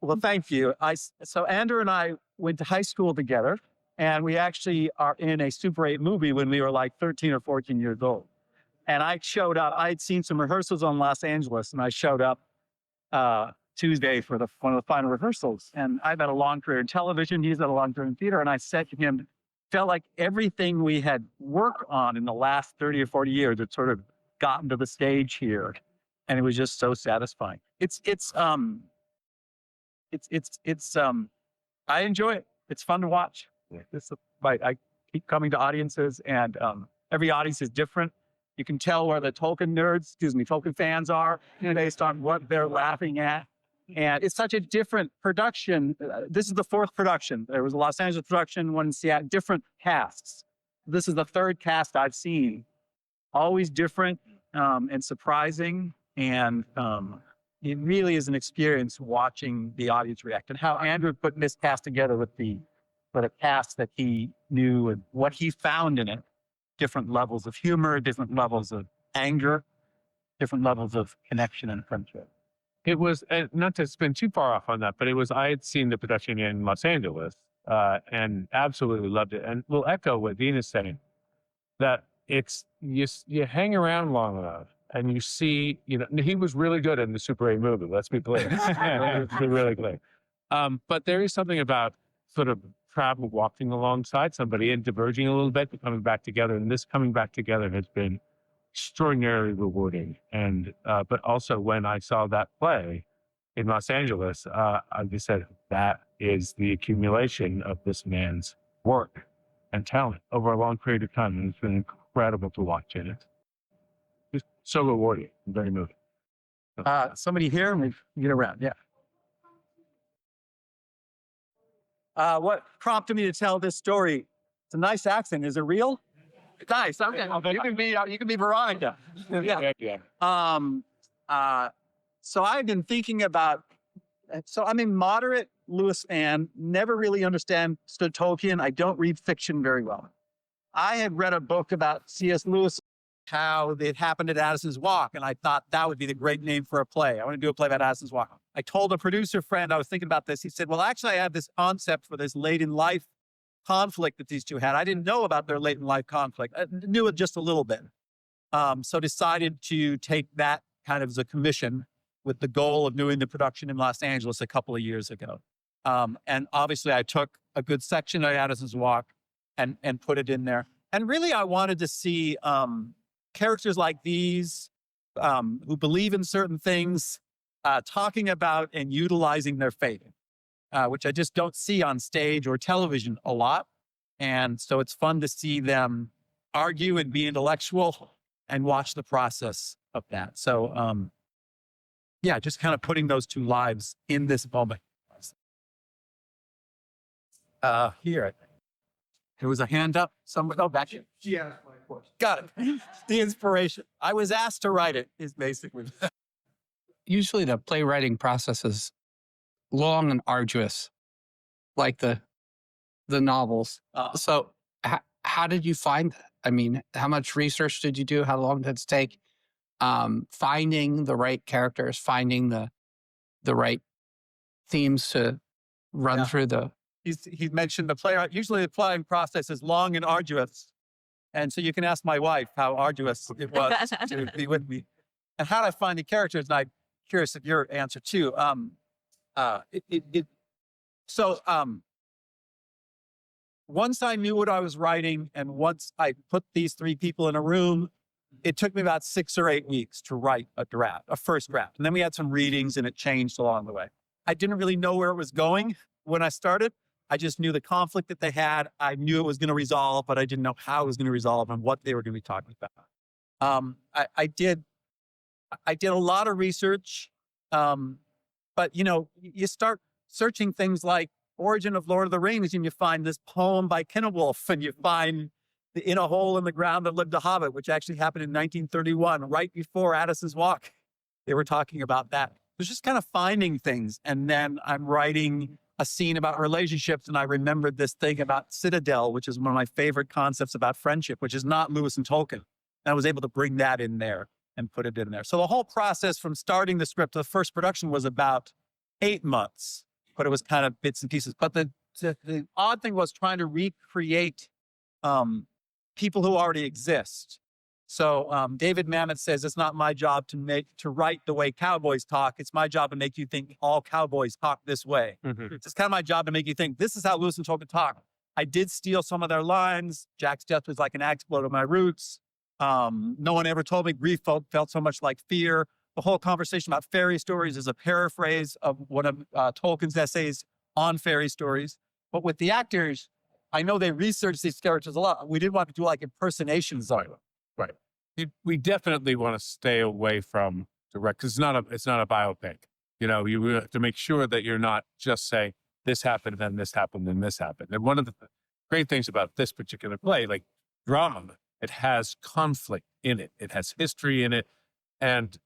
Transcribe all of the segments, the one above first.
Well, thank you. So Andrew and I went to high school together, and we actually are in a Super 8 movie when we were like 13 or 14 years old. And I showed up. I had seen some rehearsals on Los Angeles, and I showed up Tuesday for one of the final rehearsals. And I've had a long career in television. He's had a long career in theater. And I said to him, felt like everything we had worked on in the last 30 or 40 years had sort of gotten to the stage here. And it was just so satisfying. I enjoy it. It's fun to watch. I keep coming to audiences, and every audience is different. You can tell where the Tolkien fans are based on what they're laughing at. And it's such a different production. This is the fourth production. There was a Los Angeles production, one in Seattle, different casts. This is the third cast I've seen. Always different and surprising. And it really is an experience watching the audience react, and how Andrew put this cast together with a cast that he knew and what he found in it. Different levels of humor, different levels of anger, different levels of connection and friendship. It was, not to spin too far off on that, but I had seen the production in Los Angeles and absolutely loved it. And we'll echo what Dean is saying, that it's, you hang around long enough and you see, he was really good in the Super 8 movie, let's be clear. He was really great. But there is something about sort of walking alongside somebody and diverging a little bit, but coming back together. And this coming back together has been extraordinarily rewarding. And but also when I saw that play in Los Angeles, I just said, that is the accumulation of this man's work and talent over a long period of time. And it's been incredible to watch it. It's just so rewarding and very moving. Somebody here, and we get around. Yeah. What prompted me to tell this story? It's a nice accent. Is it real? Nice. Okay. You can be Veronica. Yeah. So I've been thinking about. So I'm a moderate Lewis fan. Never really understood Tolkien. I don't read fiction very well. I had read a book about C.S. Lewis, how it happened at Addison's Walk, and I thought that would be the great name for a play. I want to do a play about Addison's Walk. I told a producer friend I was thinking about this. He said, "Well, actually, I have this concept for this late in life conflict that these two had. I didn't know about their late in life conflict. I knew it just a little bit. So decided to take that kind of as a commission with the goal of doing the production in Los Angeles a couple of years ago. And obviously I took a good section of Addison's Walk and put it in there. And really I wanted to see characters like these who believe in certain things, talking about and utilizing their faith. Which I just don't see on stage or television a lot. And so it's fun to see them argue and be intellectual and watch the process of that. So, just kind of putting those two lives in this moment. Here, I think. There was a hand up. Somebody, back here. She asked my question. Got it. The inspiration. I was asked to write it is basically. Usually the playwriting process is long and arduous, like the novels. So how did you find that? I mean, how much research did you do? How long did it take? Finding the right characters, finding the right themes to run through the... He mentioned the playwright. Usually the playing process is long and arduous. And so you can ask my wife how arduous it was to be with me. And how did I find the characters? And I'm curious of your answer too. Once I knew what I was writing, and once I put these three people in a room, it took me about 6 or 8 weeks to write a first draft. And then we had some readings and it changed along the way. I didn't really know where it was going when I started. I just knew the conflict that they had. I knew it was going to resolve, but I didn't know how it was going to resolve and what they were going to be talking about. I did a lot of research, but you start searching things like origin of Lord of the Rings, and you find this poem by Kenilworth, and you find In a Hole in the Ground That Lived a Hobbit, which actually happened in 1931, right before Addison's Walk. They were talking about that. It was just kind of finding things. And then I'm writing a scene about relationships, and I remembered this thing about Citadel, which is one of my favorite concepts about friendship, which is not Lewis and Tolkien. And I was able to bring that in there and put it in there. So the whole process from starting the script to the first production was about 8 months. but it was kind of bits and pieces. But the odd thing was trying to recreate people who already exist. So David Mamet says, it's not my job to write the way cowboys talk. It's my job to make you think all cowboys talk this way. It's kind of my job to make you think this is how Lewis and Tolkien talk. I did steal some of their lines. Jack's death was like an axe blow to my roots. No one ever told me grief felt so much like fear. The whole conversation about fairy stories is a paraphrase of one of Tolkien's essays on fairy stories. But with the actors, I know they researched these characters a lot. We didn't want to do like impersonations of them. Right. We definitely want to stay away from direct, because it's not a biopic. You know, you have to make sure that you're not just saying this happened, then this happened, then this happened. And one of the great things about this particular play, like drama, it has conflict in it. It has history in it. And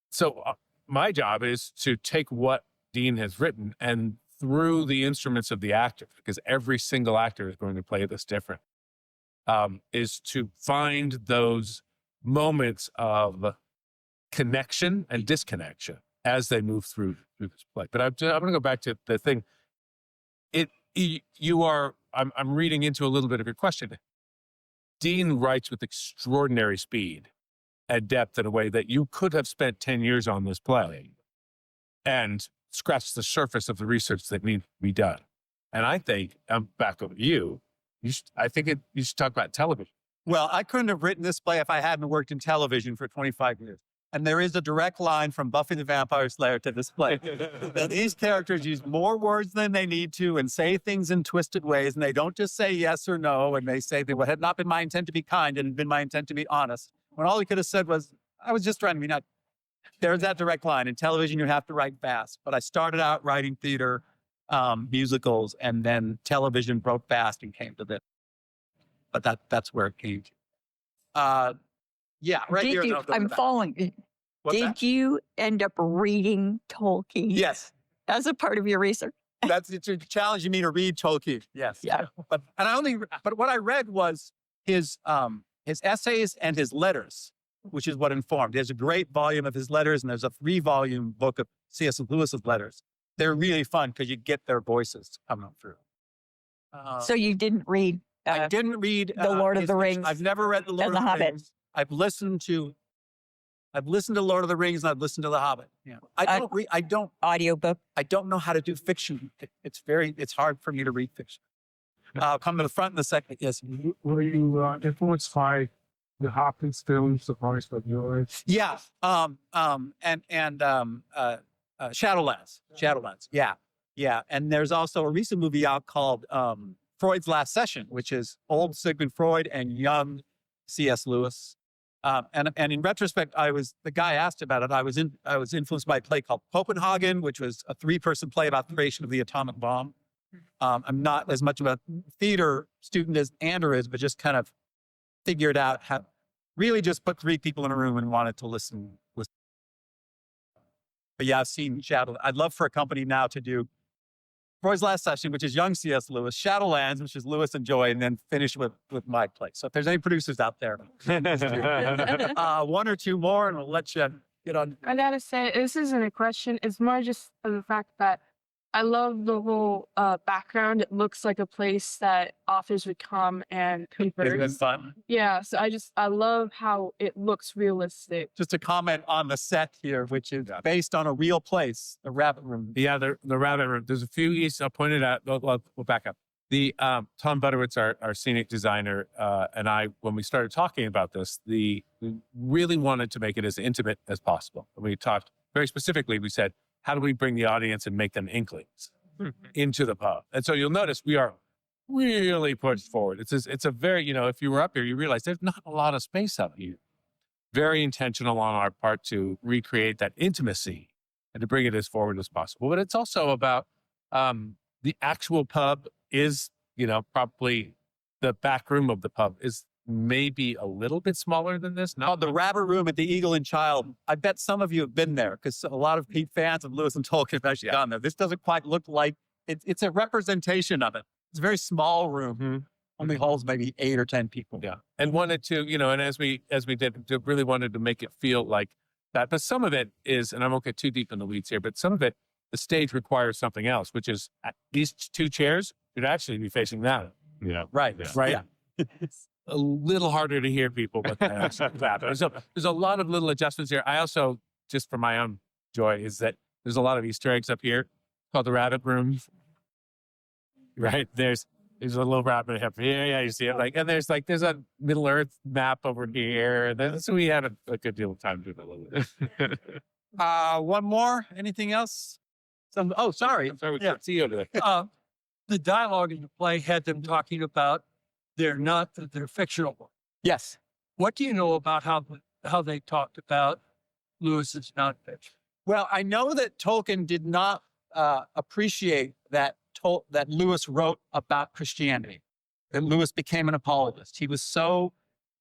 so my job is to take what Dean has written and through the instruments of the actor, because every single actor is going to play this different, is to find those moments of connection and disconnection as they move through this play. But I'm going to go back to the thing. I'm reading into a little bit of your question. Dean writes with extraordinary speed and depth in a way that you could have spent 10 years on this play and scratched the surface of the research that needs to be done. And I think, I'm back over to you, you should talk about television. Well, I couldn't have written this play if I hadn't worked in television for 25 years. And there is a direct line from Buffy the Vampire Slayer to this play. These characters use more words than they need to and say things in twisted ways. And they don't just say yes or no. And they say, "It had not been my intent to be kind and been my intent to be honest." When all he could have said was, "I was just trying to be nice." There's that direct line. In television, you have to write fast. But I started out writing theater, musicals, and then television broke fast and came to this. But that's where it came to. Yeah, right Did here. you, I'm following. What's Did that? you end up reading Tolkien Yes. as a part of your research? That's it's challenging me to read Tolkien. Yes. Yeah. But what I read was his essays and his letters, which is what informed. There's a great volume of his letters, and there's a 3-volume book of C.S. Lewis's letters. They're really fun because you get their voices coming through. So you didn't read I didn't read The Lord of his the fiction. Rings I've never read The Lord and of The the Hobbit. Rings. I've listened to Lord of the Rings and I've listened to The Hobbit. Yeah. audiobook? I don't know how to do fiction. It's hard for me to read fiction. I'll come to the front in a second. Yes. Were you influenced by the Hopkins films, The Forest of Yours? Yeah. Shadowlands. Shadowlands. Yeah. Yeah. And there's also a recent movie out called Freud's Last Session, which is old Sigmund Freud and young C.S. Lewis. And in retrospect, the guy asked about it. I was influenced by a play called Copenhagen, which was a 3-person play about the creation of the atomic bomb. I'm not as much of a theater student as Andrew is, but just kind of figured out how really just put 3 people in a room and wanted to listen. But yeah, I've seen Shadow. I'd love for a company now to do Freud's Last Session, which is young C.S. Lewis, Shadowlands, which is Lewis and Joy, and then finish with my play. So if there's any producers out there, 1 or 2 more, and we'll let you get on. I gotta say, this isn't a question. It's more just the fact that I love the whole background. It looks like a place that authors would come and Isn't it converse. fun? Yeah, so I love how it looks realistic. Just to comment on the set here, which is based on a real place, the Rabbit Room. Yeah, the rabbit room. There's a few East. I'll point it out. We'll back up. The Tom Butterwitz, our scenic designer, and I, when we started talking about this, we really wanted to make it as intimate as possible. We talked very specifically. We said, how do we bring the audience and make them inklings into the pub? And so you'll notice we are really pushed forward. It's a very, if you were up here, you realize there's not a lot of space up here. Very intentional on our part to recreate that intimacy and to bring it as forward as possible. But it's also about the actual pub is, probably the back room of the pub is maybe a little bit smaller than this. Oh, the Rabbit Room at the Eagle and Child. I bet some of you have been there because a lot of Pete fans of Lewis and Tolkien have actually gone there. This doesn't quite look like it's a representation of it. It's a very small room. Only holds maybe 8 or 10 people. Yeah. And wanted to, and as we really wanted to make it feel like that. But some of it is, and I won't get too deep in the weeds here, but some of it the stage requires something else, which is these two chairs should actually be facing that. You know, Right. Yeah. Right. Yeah. It's a little harder to hear people, but there's a lot of little adjustments here. I also, just for my own joy, is that there's a lot of Easter eggs up here called the rabbit room. Right? There's a little rabbit up here. Yeah, you see it. There's a Middle Earth map over here. So we had a good deal of time doing a little bit. One more. Anything else? Oh, sorry. I'm sorry, we Yeah. can't see you over there. The dialogue in the play had them talking about they're fictional. Yes. What do you know about how they talked about Lewis's nonfiction? Well, I know that Tolkien did not appreciate that Lewis wrote about Christianity, that Lewis became an apologist. He was so,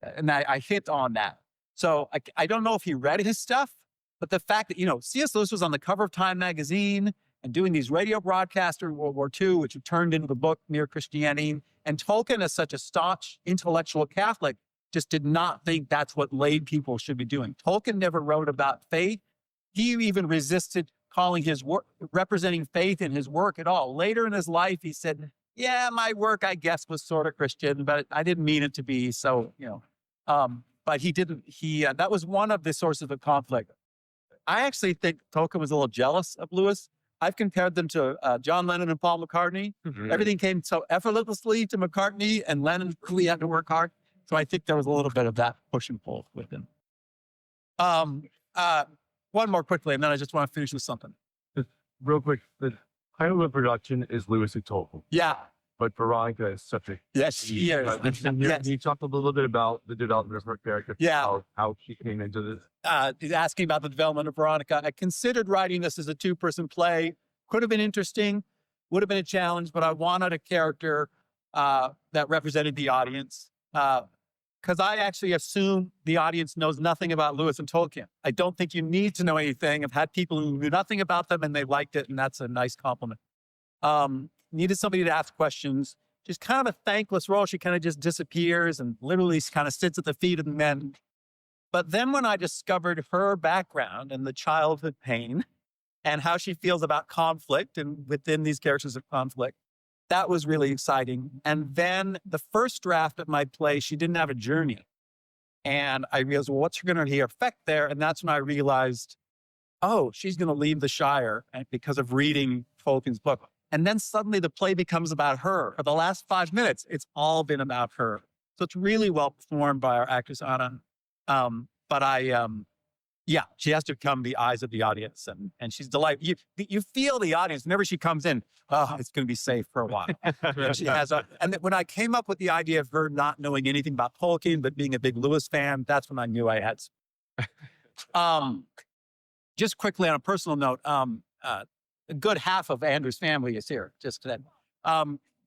and I hit on that. So I don't know if he read his stuff, but the fact that, C.S. Lewis was on the cover of Time magazine and doing these radio broadcasts during World War II, which turned into the book Mere Christianity. And Tolkien, as such a staunch intellectual Catholic, just did not think that's what lay people should be doing. Tolkien never wrote about faith. He even resisted calling his work, representing faith in his work at all. Later in his life, he said, yeah, my work, I guess, was sort of Christian, but I didn't mean it to be. So, but he didn't, that was one of the sources of conflict. I actually think Tolkien was a little jealous of Lewis. I've compared them to John Lennon and Paul McCartney. Mhm. Everything came so effortlessly to McCartney, and Lennon really had to work hard. So I think there was a little bit of that push and pull with him. One more quickly, and then I just want to finish with something. Real quick, the title of the production is Lewis and Tolkien, Yeah. but Veronica is such a Yes. Yes. Yes. You talked a little bit about the development of her character. Yeah. How she came into this. He's asking about the development of Veronica. I considered writing this as a two-person play. Could have been interesting, would have been a challenge, but I wanted a character that represented the audience. Because I actually assume the audience knows nothing about Lewis and Tolkien. I don't think you need to know anything. I've had people who knew nothing about them and they liked it, and that's a nice compliment. Needed somebody to ask questions. She's kind of a thankless role. She kind of just disappears and literally kind of sits at the feet of the men. But then when I discovered her background and the childhood pain and how she feels about conflict and within these characters of conflict, that was really exciting. And then the first draft of my play, she didn't have a journey. And I realized, well, what's going to be her effect there? And that's when I realized, oh, she's going to leave the Shire because of reading Tolkien's book. And then suddenly the play becomes about her. For the last 5 minutes, it's all been about her. So it's really well performed by our actress, Anna. Yeah, she has to become the eyes of the audience, and she's delightful. You feel the audience whenever she comes in. Oh, it's going to be safe for a while. And she has and when I came up with the idea of her not knowing anything about Tolkien but being a big Lewis fan, that's when I knew I had. Just quickly on a personal note, a good half of Andrew's family is here. Just today.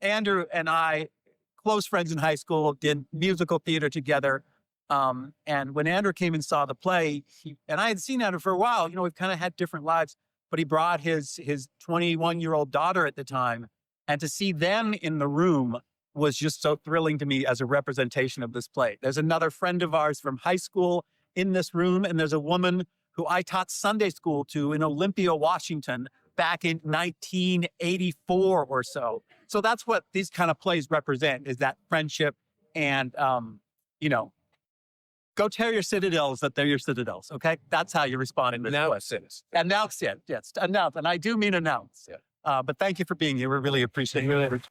Andrew and I, close friends in high school, did musical theater together. And when Andrew came and saw the play, and I had seen Andrew for a while, we've kind of had different lives, but he brought his 21-year-old daughter at the time. And to see them in the room was just so thrilling to me as a representation of this play. There's another friend of ours from high school in this room, and there's a woman who I taught Sunday school to in Olympia, Washington, back in 1984 or so. So that's what these kind of plays represent, is that friendship and, go tell your citadels that they're your citadels, okay? That's how you respond in this play. Announce it, yes. Announce, and I do mean announce. Yeah. But thank you for being here. We really appreciate it.